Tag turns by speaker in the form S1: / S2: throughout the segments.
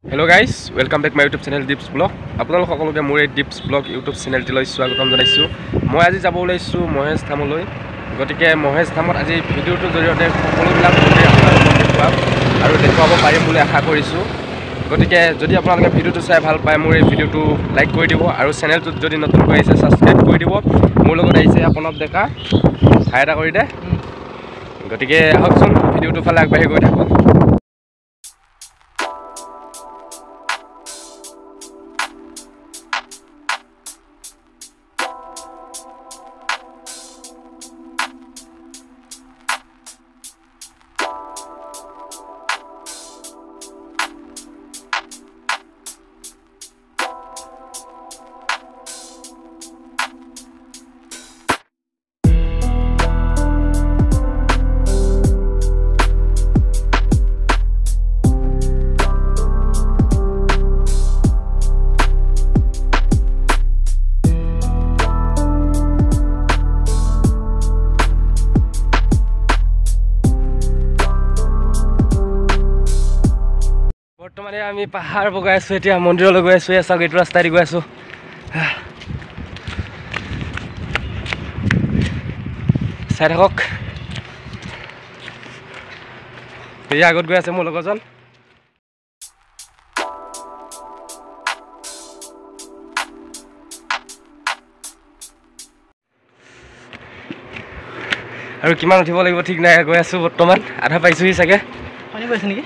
S1: Hello guys, welcome back my YouTube channel Dips Vlog. আপোনালোক সকলোকে মোৰ এই Dips Vlog YouTube চেনেলটিলৈ স্বাগতম জনাইছো। মই আজি যাব ওলাইছো মহেশ ধামলৈ। গতিকে মহেশ ধামত আজি ভিডিওটোৰ জৰিয়তে সকলোবিলাক মন্দিৰ আপোনালোকক দেখুৱাম আৰু দেখুৱাব পাৰিম বুলি আশা কৰিছো। গতিকে যদি আপোনালোকে ভিডিওটো চাই ভাল পায় মোৰ এই ভিডিওটো লাইক কৰি দিব আৰু চেনেলটোত যদি নতুনকৈ আহিছে সাবস্ক্ৰাইব কৰি দিব। মোৰ লগত আহিছে আপোনাক ডেকা হাই এটা কৰি দে। গতিকে আহকচোন ভিডিওটো ফালে আগবাঢ়ি গৈ থাকো। বৰ্তমানে আমি পাহাৰ বগাই আছো এতিয়া মন্দিৰলৈ গৈ আছো চাওক এইটো ৰাস্তাই দি গৈ আছো চাই থাকক এই আগত গৈ আছে মোৰ লগৰজন আৰু কিমান উঠিব লাগিব ঠিক নাই গৈ আছো বৰ্তমান আধা পাইছোহি চাগে পানী পাইছে নেকি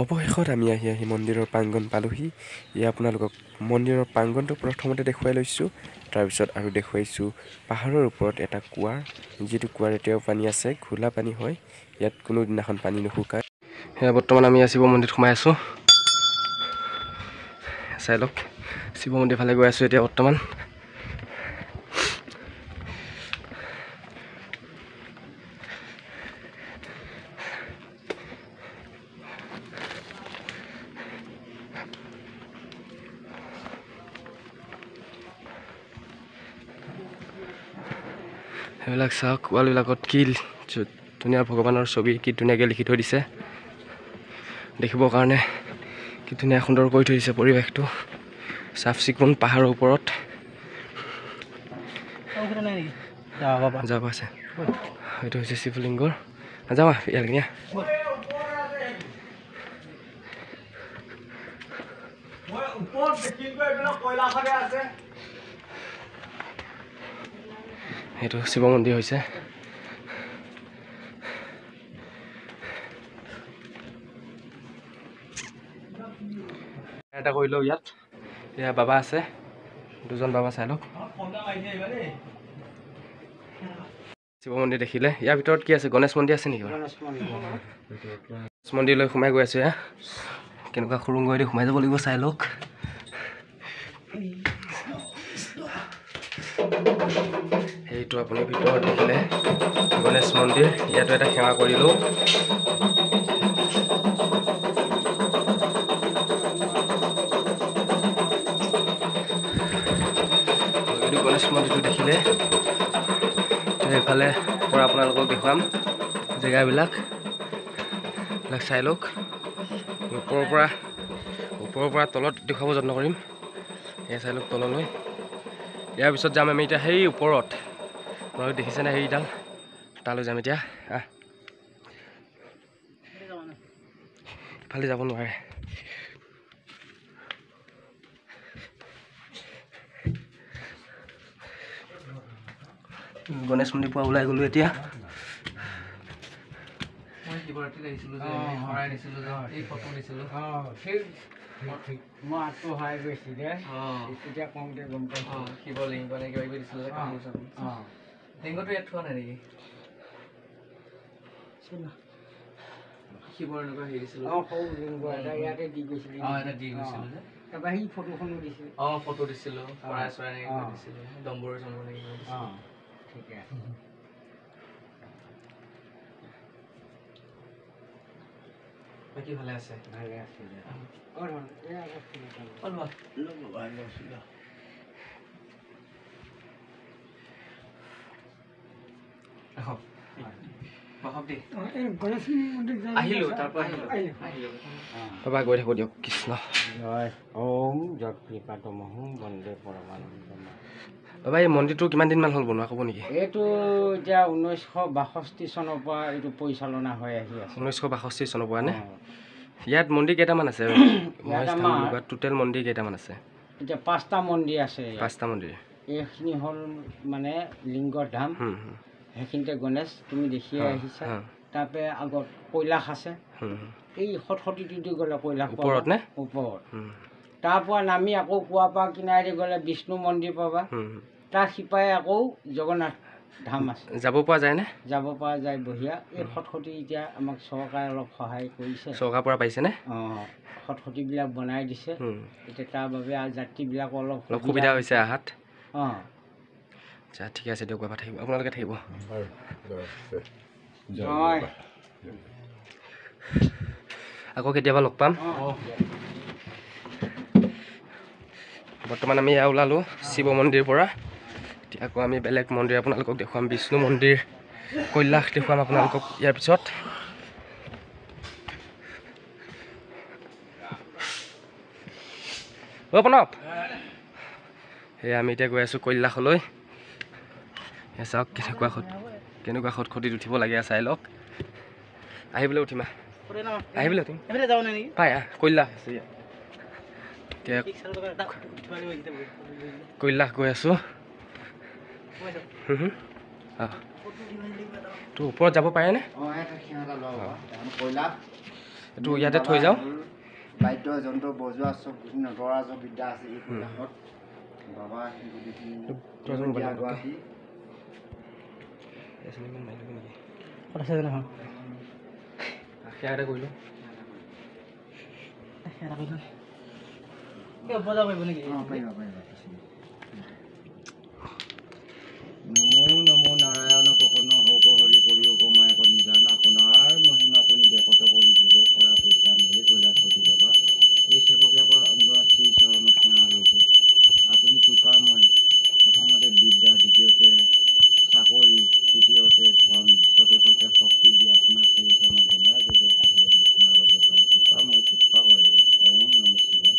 S1: অৱশেষত আমি আহি মন্দিৰৰ প্ৰাংগণ পালোহি ইয়া আপোনালোকক মন্দিৰৰ প্ৰাংগণটো প্ৰথমতে দেখুৱাই লৈছোঁ তাৰপিছত আৰু দেখুৱাইছোঁ পাহাৰৰ ওপৰত এটা কুৱাৰ যিটো কুৱাৰ এতিয়াও পানী আছে ঘোলা পানী হয় ইয়াত কোনো দিনাখন পানী নুশুকায় সেয়া বৰ্তমান আমি শিৱ মন্দিৰত সোমাই আছোঁ চাই লওক শিৱ মন্দিৰ ফালে গৈ আছোঁ এতিয়া বৰ্তমান এইবিলাক চাওক ৱালবিলাকত কি ধুনীয়া ভগৱানৰ ছবি কি ধুনীয়াকৈ লিখি থৈ দিছে দেখিবৰ কাৰণে কি ধুনীয়া সুন্দৰ কৰি থৈ দিছে পৰিৱেশটো চাফ চিকুণ পাহাৰৰ ওপৰত যাব আছে এইটো হৈছে শিৱলিংগৰ যাবা ইয়ালৈকে এইটো শিৱ মন্দিৰ হৈছে এটা কৰি লওঁ ইয়াত এয়া বাবা আছে দুজন বাবা চাই লওক শিৱ মন্দিৰ দেখিলে ইয়াৰ ভিতৰত কি আছে গণেশ মন্দিৰ আছে নেকি গণেশ মন্দিৰলৈ সোমাই গৈ আছো কেনেকুৱা সুৰুংগই দি সোমাই যাব লাগিব চাই লওক এইটো আপুনি ভিতৰত দেখিলে গণেশ মন্দিৰ ইয়াতো এটা সেৱা কৰিলোঁ গণেশ মন্দিৰটো দেখিলে এইফালে পৰা আপোনালোকক দেখুৱাম জেগাবিলাক চাই লওক ওপৰৰ পৰা তলত দেখুৱাব যত্ন কৰিম এয়া চাই লওক তললৈ ইয়াৰ পিছত যাম আমি এতিয়া সেই ওপৰত আপোনালোকে দেখিছেনে সেইডাল তালৈ যাম এতিয়া ইফালে যাব নোৱাৰে গণেশ মন্দিৰ পৰা ওলাই গ'লো এতিয়া বাকি ভালে আছে দেখক বহক দেই
S2: আহিলো তাৰ পৰা আহিলো
S1: বাবা গৈ থাকো দিয়ক কৃষ্ণ
S2: জয় ওম জগ কৃপাত মহো বন্দে পৰমানন্দ
S1: বাবা এই মন্দিৰটো কিমান দিনমান হ'ল বনোৱা ক'ব নেকি
S2: এইটো এতিয়া 1962 চনৰ পৰা এইটো পৰিচালনা হৈ আহি আছে
S1: 1962 চনৰ পৰা নে ইয়াত মন্দিৰ কেইটামান আছে টোটেল মন্দিৰ কেইটামান আছে
S2: এতিয়া 5টা মন্দিৰ আছে
S1: 5টা মন্দিৰ
S2: এইখিনি হ'ল মানে লিংগৰ ধাম সেইখিনিতে গণেশ তুমি দেখিয়ে আহিছা তাৰপে আগত কৈলাশ আছে এই সতসতীটো গ'লে কৈলাশ
S1: ওপৰত নে
S2: ওপৰত তাৰ পৰা নামি আকৌ কুৱাপাৰ কিনাৰে গ'লে বিষ্ণু মন্দিৰ পাবা তাৰ সিপাৰে আকৌ জগন্নাথ ধাম আছে
S1: যাব পৰা যায় নে
S2: যাব পৰা যায় বঢ়িয়া এই সতসতী এতিয়া আমাক চৰকাৰে অলপ সহায় কৰিছে
S1: চৰকাৰৰ পৰা পাইছেনে
S2: সতসতীবিলাক বনাই দিছে এতিয়া তাৰ বাবে যাত্ৰীবিলাক অলপ
S1: সুবিধা হৈছে আহাত আচ্ছা ঠিক আছে দিয়ক বাবা থাকিব আপোনালোকে থাকিব আকৌ কেতিয়াবা লগ পাম বৰ্তমান আমি এয়া ওলালোঁ শিৱ মন্দিৰৰ পৰা এতিয়া আকৌ আমি বেলেগ মন্দিৰ আপোনালোকক দেখুৱাম বিষ্ণু মন্দিৰ কৈলাশ দেখুৱাম আপোনালোকক ইয়াৰ পিছত প্ৰণৱ সেয়া আমি এতিয়া গৈ আছোঁ কৈলাশলৈ চাওক কেনেকুৱা খটখটিত উঠিব লাগে চাই লওক আহিবলৈ উঠিম আহিবলৈ উঠিম পাই কৈলাশ আছে এতিয়া কৈলাশ গৈ আছোঁ তো ওপৰত যাব পাৰেনে এইটো ইয়াতে থৈ যাওঁ
S2: বাদ্যযন্ত্ৰ বজোৱা চব নটৰা চব বিদ্যা আছে এই কৈলাশত বাবা গুৱাহাটী
S1: কৰিলোঁ
S2: নমো নাৰায়ণ প্ৰসন্ন হওক হৰি কৰি উপমায়ক নিজান আপোনাৰ মহিমা আপুনি ব্যাপত কৰি দিব পৰা পৰিত্ৰাণ হে কৈলাশপতি বাবা এই সেৱকে শ্ৰী চৰণত সেৱা লৈছে আপুনি কৃপাময় প্ৰথমতে বিদ্যা দ্বিতীয়তে চাকৰি তৃতীয়তে ধন চতুৰ্থতে শক্তি দি আপোনাৰ শ্ৰী চৰণত বনাই গৈ আহি নিশ্চয় ল'ব পাৰে কৃপাময় কৃপা কৰে ওম নম শিৱায়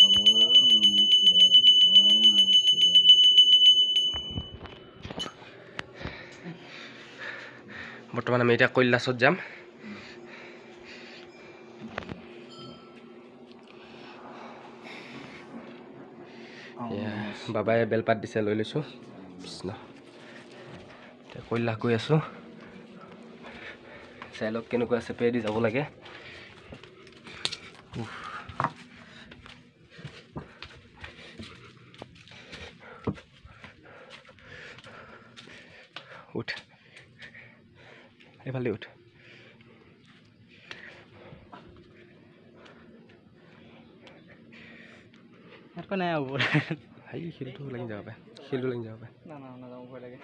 S2: ওম নম শিৱায় ওম নম শিৱায়
S1: বৰ্তমান আমি এতিয়া কৈলাশত যাম বাবাই বেলপাত দিছে লৈ লৈছোঁ কৃষ্ণ এতিয়া কৈলাশ গৈ আছোঁ চাই লওক কেনেকুৱা চেপেদি যাব লাগে উঠ এইফালে উঠ
S2: নাই হ'ব
S1: হাই শিলটো লাগি যাব পাৰে শিলটো লাগি যাব পাৰে
S2: নাযাওঁ ভয় লাগে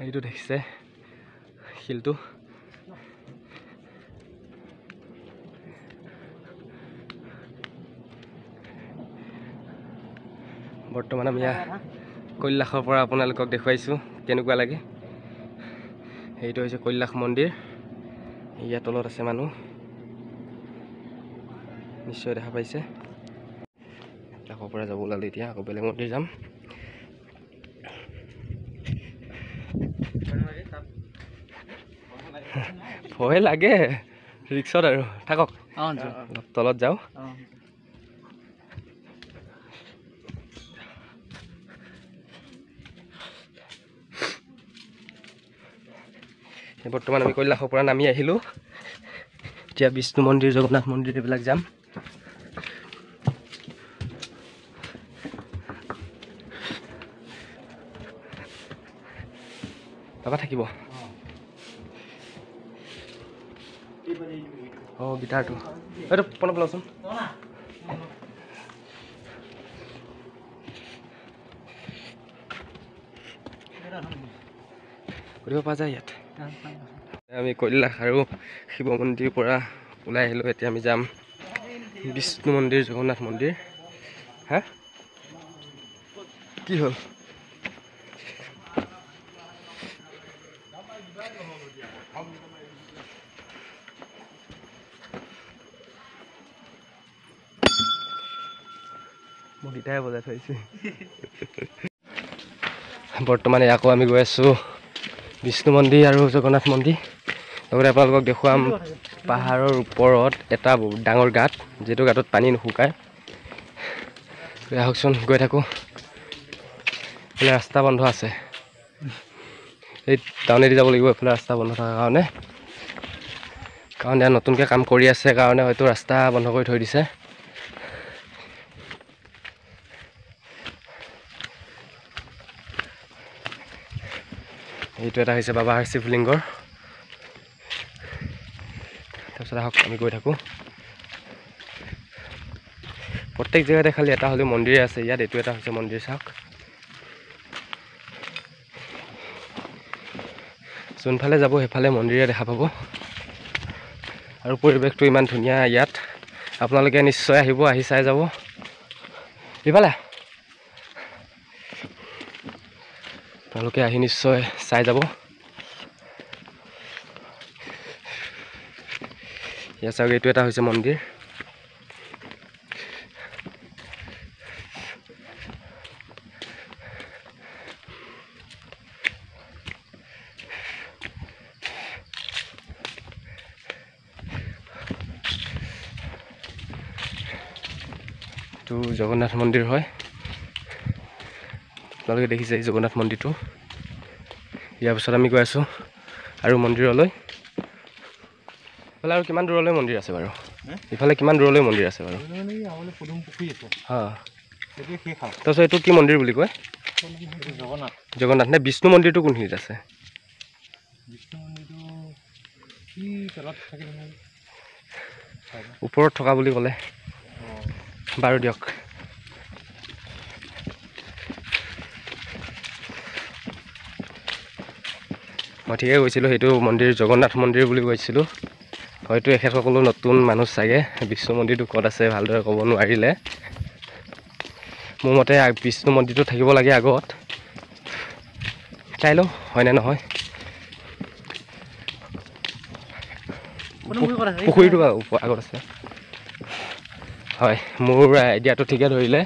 S1: এইটো দেখিছে শিলটো বৰ্তমান আমি কৈলাশৰ পৰা আপোনালোকক দেখুৱাইছোঁ কেনেকুৱা লাগে এইটো হৈছে কৈলাশ মন্দিৰ ইয়াৰ তলত আছে মানুহ নিশ্চয় দেখা পাইছে কৈলাশৰ পৰা যাব ওলালে এতিয়া আকৌ বেলেগ মন্দিৰ যাম ভয় লাগে ৰিক্সত আৰু থাকক তলত যাওঁ বৰ্তমান আমি কৈলাশৰ পৰা নামি আহিলোঁ এতিয়া বিষ্ণু মন্দিৰ জগন্নাথ মন্দিৰ এইবিলাক যাম বাবা থাকিব গিটাৰটো এইটো প্ৰণৱ লচোন কৰিব পৰা যায় ইয়াত আমি কৈলাশ আৰু শিৱ মন্দিৰৰ পৰা ওলাই আহিলোঁ। এতিয়া আমি যাম বিষ্ণু মন্দিৰ, জগন্নাথ মন্দিৰ। হা কি হ'ল? মই গীটাৰে বজাই থৈছোঁ। বৰ্তমান আকৌ আমি গৈ আছোঁ বিষ্ণু মন্দিৰ আৰু জগন্নাথ মন্দিৰ। লগতে আপোনালোকক দেখুৱাম পাহাৰৰ ওপৰত এটা ডাঙৰ গাঁত, যিটো গাঁতত পানী নুশুকায়। আহকচোন গৈ থাকোঁ। এইফালে ৰাস্তা বন্ধ আছে, এই টাউনেদি যাব লাগিব। এইফালে ৰাস্তা বন্ধ থকাৰ কাৰণে ইয়াত নতুনকৈ কাম কৰি আছে কাৰণে হয়তো ৰাস্তা বন্ধ কৰি থৈ দিছে। এইটো এটা হৈছে বাবা শিৱলিংগৰ। তাৰপিছত আহক আমি গৈ থাকোঁ। প্ৰত্যেক জেগাতে খালি এটা হ'লেও মন্দিৰে আছে। ইয়াত এইটো এটা হৈছে মন্দিৰ, চাওক। যোনফালে যাব সেইফালে মন্দিৰে দেখা পাব। আৰু পৰিৱেশটো ইমান ধুনীয়া ইয়াত, আপোনালোকে নিশ্চয় আহিব, আহি চাই যাব। ইফালে আপোনালোকে আহি নিশ্চয় চাই যাব। ইয়াত চাওক, এইটো এটা হৈছে মন্দিৰ। এইটো জগন্নাথ মন্দিৰ হয়। আপোনালোকে দেখিছে এই জগন্নাথ মন্দিৰটো। ইয়াৰ পিছত আমি গৈ আছোঁ আৰু মন্দিৰলৈ। ইফালে আৰু কিমান দূৰলৈ মন্দিৰ আছে বাৰু? ইফালে কিমান দূৰলৈ মন্দিৰ আছে বাৰু? তাৰপিছত এইটো কি মন্দিৰ বুলি কয়? জগন্নাথ নে বিষ্ণু মন্দিৰটো কোনখিনিত আছে? ওপৰত থকা বুলি ক'লে। বাৰু দিয়ক। মই ঠিকে কৈছিলোঁ, সেইটো মন্দিৰ জগন্নাথ মন্দিৰ বুলি কৈছিলোঁ। হয়তো এখেতসকলো নতুন মানুহ চাগে, বিষ্ণু মন্দিৰটো ক'ত আছে ভালদৰে ক'ব নোৱাৰিলে। মোৰ মতে বিষ্ণু মন্দিৰটো থাকিব লাগে আগত। চাই লওঁ হয়নে নহয়। পুখুৰীটো আগত আছে। হয়, মোৰ আইডিয়াটো ঠিকে ধৰিলে।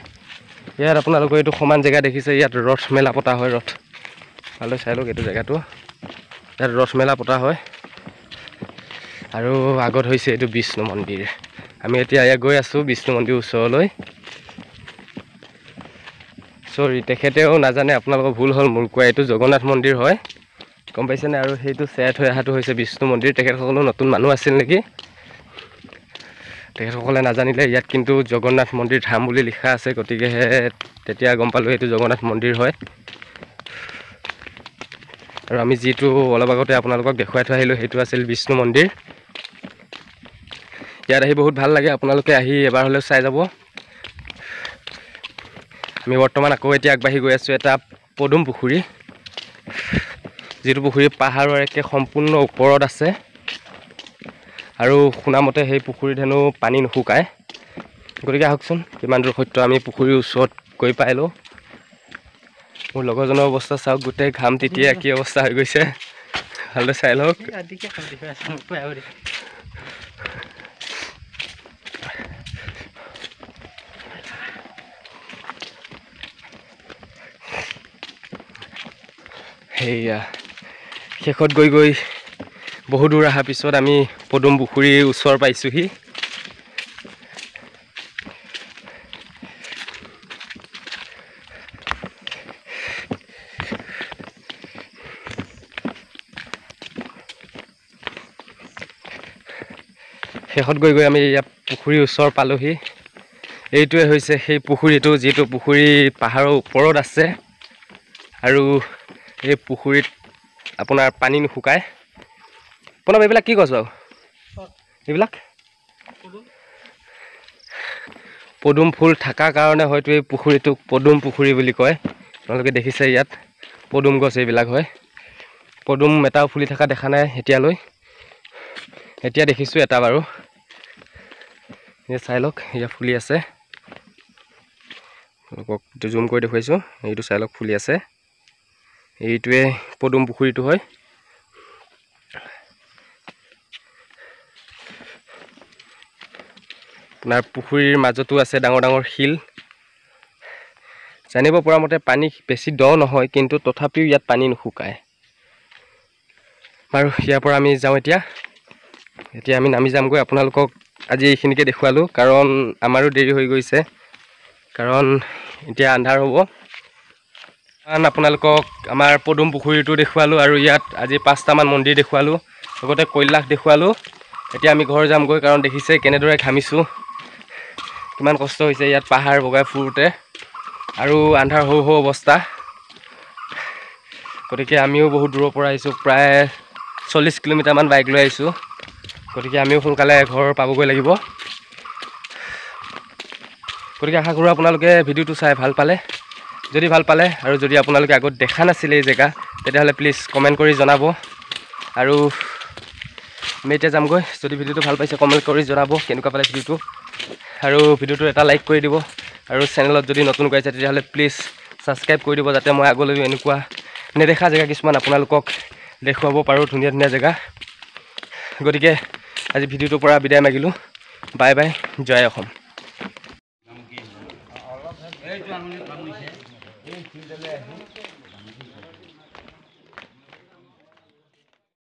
S1: ইয়াত আপোনালোকে এইটো সমান জেগা দেখিছে, ইয়াত ৰথ মেলা পতা হয়। ৰথ ভালদৰে চাই লওক, এইটো জেগাটো ইয়াত ৰথ মেলা পতা হয়। আৰু আগত হৈছে এইটো বিষ্ণু মন্দিৰ। আমি এতিয়া ইয়াত গৈ আছোঁ বিষ্ণু মন্দিৰৰ ওচৰলৈ। চৰি, তেখেতেও নাজানে, আপোনালোকৰ ভুল হ'ল মোৰ কোৱা। এইটো জগন্নাথ মন্দিৰ হয়, গম পাইছেনে? আৰু সেইটো চেয়াত হৈ অহাটো হৈছে বিষ্ণু মন্দিৰ। তেখেতসকলো নতুন মানুহ আছিল নেকি, তেখেতসকলে নাজানিলে। ইয়াত কিন্তু জগন্নাথ মন্দিৰ ধাম বুলি লিখা আছে, গতিকেহে তেতিয়া গম পালোঁ এইটো জগন্নাথ মন্দিৰ হয়। আৰু আমি যিটো অলপ আগতে আপোনালোকক দেখুৱাই থৈ আহিলোঁ, সেইটো আছিল বিষ্ণু মন্দিৰ। ইয়াত আহি বহুত ভাল লাগে, আপোনালোকে আহি এবাৰ হ'লেও চাই যাব। আমি বৰ্তমান আকৌ এতিয়া আগবাঢ়ি গৈ আছোঁ এটা পদুম পুখুৰী, যিটো পুখুৰী পাহাৰৰ একে সম্পূৰ্ণ ওপৰত আছে। আৰু শুনামতে সেই পুখুৰীত হেনো পানী নুশুকায়। গতিকে আহকচোন, কিমান দূৰ সত্য। আমি পুখুৰীৰ ওচৰত গৈ পাইলোঁ। মোৰ লগৰজনৰ অৱস্থা চাওক, গোটেই ঘাম তিতিয়া কি অৱস্থা হৈ গৈছে, ভালদৰে চাই লওক। সেয়া শেষত গৈ গৈ বহু দূৰ অহাৰ পিছত আমি পদুম পুখুৰীৰ ওচৰ পাইছোঁহি। শেষত গৈ গৈ আমি ইয়াত পুখুৰীৰ ওচৰ পালোহি। এইটোৱে হৈছে সেই পুখুৰীটো, যিটো পুখুৰী পাহাৰৰ ওপৰত আছে। আৰু এই পুখুৰীত আপোনাৰ পানী নুশুকায়। প্ৰণৱ, এইবিলাক কি গছ বাৰু? এইবিলাক পদুম ফুল থকাৰ কাৰণে হয়তো এই পুখুৰীটোক পদুম পুখুৰী বুলি কয়। আপোনালোকে দেখিছে ইয়াত পদুম গছ এইবিলাক হয়। পদুম এটাও ফুলি থকা দেখা নাই এতিয়ালৈ। এতিয়া দেখিছোঁ এটা বাৰু, এই চাই লওক, এয়া ফুলি আছে। জুম কৰি দেখুৱাইছোঁ, এইটো চাই লওক ফুলি আছে। এইটোৱে পদুম পুখুৰীটো হয়। আপোনাৰ পুখুৰীৰ মাজতো আছে ডাঙৰ ডাঙৰ শিল। জানিব পৰা মতে পানী বেছি দ নহয়, কিন্তু তথাপিও ইয়াত পানী নুশুকায়। বাৰু ইয়াৰ পৰা আমি যাওঁ এতিয়া আমি নামি যামগৈ। আপোনালোকক আজি এইখিনিকে দেখুৱালোঁ, কাৰণ আমাৰো দেৰি হৈ গৈছে, কাৰণ এতিয়া আন্ধাৰ হ'ব। কাৰণ আপোনালোকক আমাৰ পদুম পুখুৰীটো দেখুৱালোঁ, আৰু ইয়াত আজি 5টামান মন্দিৰ দেখুৱালোঁ, লগতে কৈলাশ দেখুৱালোঁ। এতিয়া আমি ঘৰ যামগৈ, কাৰণ দেখিছে কেনেদৰে ঘামিছোঁ, কিমান কষ্ট হৈছে ইয়াত পাহাৰ বগাই ফুৰোঁতে, আৰু আন্ধাৰ হৌ হৌ অৱস্থা। গতিকে আমিও বহুত দূৰৰ পৰা আহিছোঁ, প্ৰায় 40 কিলোমিটাৰমান বাইক লৈ আহিছোঁ। গতিকে আমিও সোনকালে ঘৰ পাবগৈ লাগিব। গতিকে আশা কৰোঁ আপোনালোকে ভিডিঅ'টো চাই ভাল পালে। যদি ভাল পালে, আৰু যদি আপোনালোকে আগত দেখা নাছিলে এই জেগা, তেতিয়াহ'লে প্লিজ কমেণ্ট কৰি জনাব। আৰু আমি এতিয়া যামগৈ। যদি ভিডিঅ'টো ভাল পাইছে কমেণ্ট কৰি জনাব কেনেকুৱা পালে ভিডিঅ'টো, আৰু ভিডিঅ'টো এটা লাইক কৰি দিব। আৰু চেনেলত যদি নতুনকৈ আছে তেতিয়াহ'লে প্লিজ ছাবস্ক্ৰাইব কৰি দিব, যাতে মই আগলৈও এনেকুৱা নেদেখা জেগা কিছুমান আপোনালোকক দেখুৱাব পাৰোঁ, ধুনীয়া ধুনীয়া জেগা। গতিকে আজি ভিডিঅ'টোৰ পৰা বিদায় মাগিলোঁ। বাই বাই, জয় অসম।